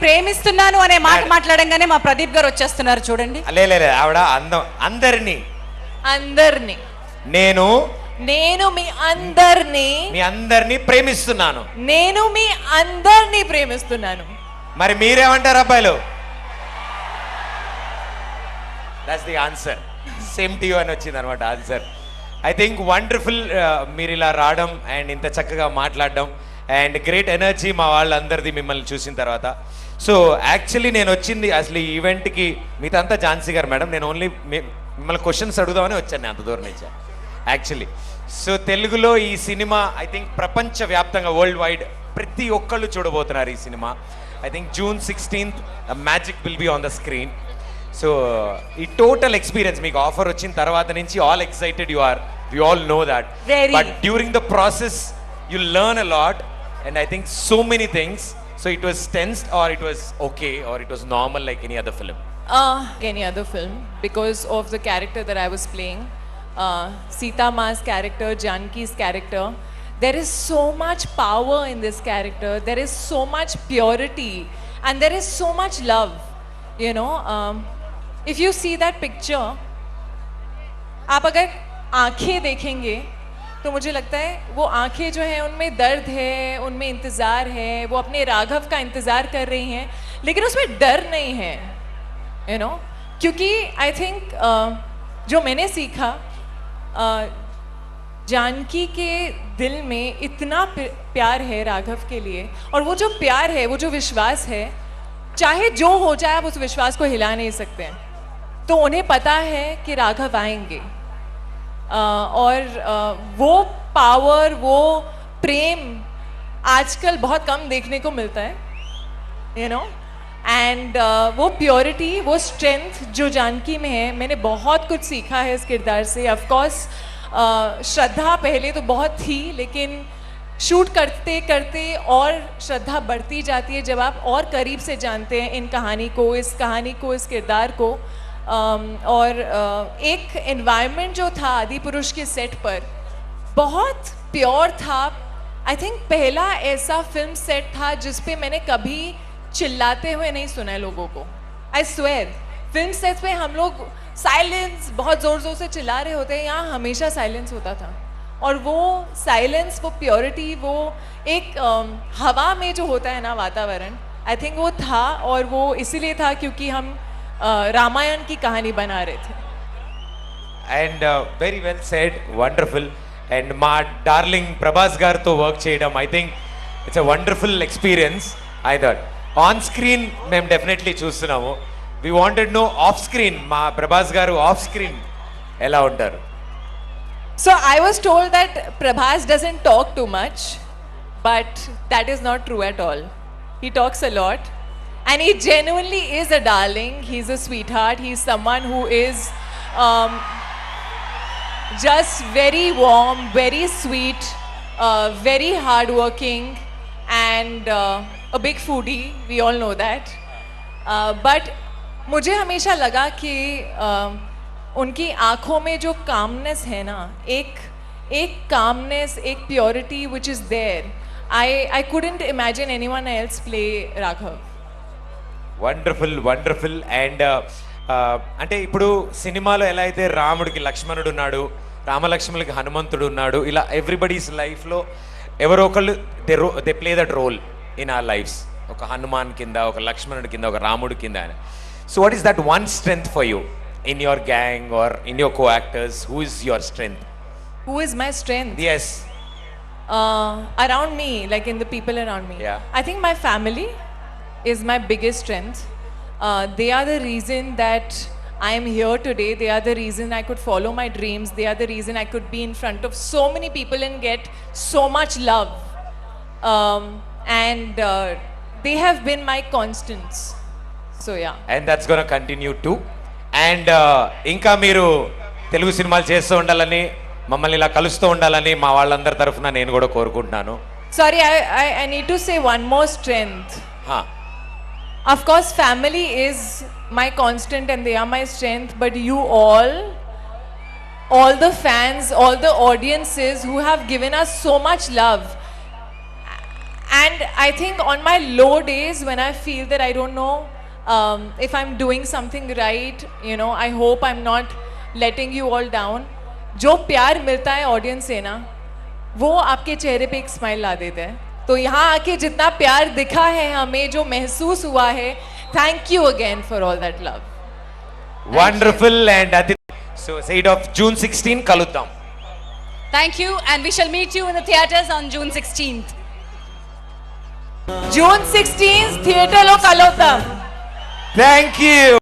ప్రేమిస్తున్నాను అనే మాట మాట్లాడంగానే మా ప్రదీప్ గారు వచ్చేస్తున్నారు చూడండి. లే ఆవిడ అందరినీ నేను మీ అందరినీ ప్రేమిస్తున్నాను. నేను మీ అందరినీ ప్రేమిస్తున్నాను. మరి మీరేమంటారు అబ్బాయిలు? That's the answer. Same to you అని వచ్చింది అనమాట ఆన్సర్. ఐ థింక్ వండర్ఫుల్ మీరు ఇలా రావడం అండ్ ఇంత చక్కగా మాట్లాడడం అండ్ గ్రేట్ ఎనర్జీ మా వాళ్ళందరిది మిమ్మల్ని చూసిన తర్వాత. సో యాక్చువల్లీ నేను వచ్చింది అసలు ఈ ఈవెంట్కి మీతంతా ఝాన్సీ గారు మేడం, నేను ఓన్లీ మిమ్మల్ని క్వశ్చన్స్ అడుగుదామని వచ్చాను నేను అంత దూరం నుంచి యాక్చువల్లీ. సో తెలుగులో ఈ సినిమా ఐ థింక్ ప్రపంచవ్యాప్తంగా వరల్డ్ వైడ్ ప్రతి ఒక్కళ్ళు చూడబోతున్నారు ఈ cinema. I think June 16th magic will be on the screen. So ఈ టోటల్ ఎక్స్పీరియన్స్ మీకు ఆఫర్ వచ్చిన తర్వాత నుంచి all excited you are, we all know that. But during the process you learn a lot and I think so many things. So it was tense or it was okay or it was normal like any other film? Any other film because of the character that I was playing. Sita Ma's character, Janki's character. There is so much power in this character. There is so much purity and there is so much love. You know, if you see that picture, आप अगर आँखें देखेंगे तो मुझे लगता है वो आंखें जो हैं उनमें दर्द है, उनमें इंतज़ार है, वो अपने राघव का इंतज़ार कर रही हैं, लेकिन उसमें डर नहीं है, यू नो. क्योंकि आई थिंक जो मैंने सीखा, जानकी के दिल में इतना प्यार है राघव के लिए, और वो जो प्यार है, वो जो विश्वास है, चाहे जो हो जाए आप उस विश्वास को हिला नहीं सकते हैं. तो उन्हें पता है कि राघव आएंगे. और वो पावर, वो प्रेम आजकल बहुत कम देखने को मिलता है, यू नो. एंड वो प्योरिटी, वो स्ट्रेंथ जो जानकी में है, मैंने बहुत कुछ सीखा है इस किरदार से. ऑफ कोर्स श्रद्धा पहले तो बहुत थी, लेकिन शूट करते करते और श्रद्धा बढ़ती जाती है जब आप और करीब से जानते हैं इन कहानी को, इस किरदार को. और एक एनवायरनमेंट जो था आदिपुरुष के सेट पर बहुत प्योर था. आई थिंक पहला ऐसा फिल्म सेट था जिस पे मैंने कभी चिल्लाते हुए नहीं सुना है लोगों को. आई स्वेयर, फिल्म सेट पे हम लोग साइलेंस बहुत ज़ोर ज़ोर से चिल्ला रहे होते हैं, यहाँ हमेशा साइलेंस होता था. और वो साइलेंस, वो प्योरिटी, वो एक हवा में जो होता है ना वातावरण, आई थिंक वो था. और वो इसीलिए था क्योंकि हम रामायण की कहानी बना रहे थे. And very well said, wonderful. And మా డార్లింగ్ ప్రభాస్ గారితో వర్క్ చేయడం I think it's a wonderful experience. I thought on screen మేము డెఫినెట్లీ చూస్తున్నాము. We wanted know off screen మా ప్రభాస్ గారు ఆఫ్ స్క్రీన్ ఎలా ఉంటారు? So I was told that Prabhas doesn't talk too much, but that is not true at all. He talks a lot. And he genuinely is a darling. He's a sweetheart. He's someone who is just very warm, very sweet, very hardworking, and a big foodie. We all know that. But मुझे हमेशा लगा कि उनकी आँखों में जो calmness है ना, एक calmness, एक purity which is there. I couldn't imagine anyone else play Raghav. Wonderful wonderful. And అంటే ఇప్పుడు సినిమాలో ఎలా అయితే రాముడికి లక్ష్మణుడు ఉన్నాడు, రామలక్ష్మణులకి హనుమంతుడు ఉన్నాడు, ఇలా ఎవ్రీబడీస్ లైఫ్లో ఎవరో ఒకళ్ళు they play that role in our lives. ఒక హనుమాన్ కింద, ఒక లక్ష్మణుడి కింద, ఒక రాముడి కింద. So what is that one strength for you in your gang or in your co actors? Who is your strength? Who is my strength? Yes. Around me, like in the people around me. Yeah. I think my family is my biggest strength. They are the reason that I am here today. They are the reason I could follow my dreams. They are the reason I could be in front of so many people and get so much love. And they have been my constants. So yeah. And that's going to continue too. And ఇంకా మీరు తెలుగు సినిమాలు చేస్తూ ఉండాలని, మమ్మల్ని ఇలా కలుస్తూ ఉండాలని మా వాళ్ళందరి తరఫున నేను కూడా కోరుకుంటున్నాను. Sorry, I need to say one more strength. Of course, family is my constant and they are my strength, but you all the fans, all the audiences who have given us so much love, And I think on my low days, when I feel that I don't know if I'm doing something right, you know, I hope I'm not letting you all down. जो प्यार मिलता है audience से ना, वो आपके चेहरे पे एक स्माइल ला देता है. तो यहाँ आके जितना प्यार दिखा है हमें, जो महसूस हुआ है, thank you again for all that love. Wonderful and అది సో సైడ్ ఆఫ్ జూన్ 16 కలుద్దాం. Thank you, and we shall meet you in the theaters on June 16th. June 16 థియేటర్లో కలుద్దాం. Thank you.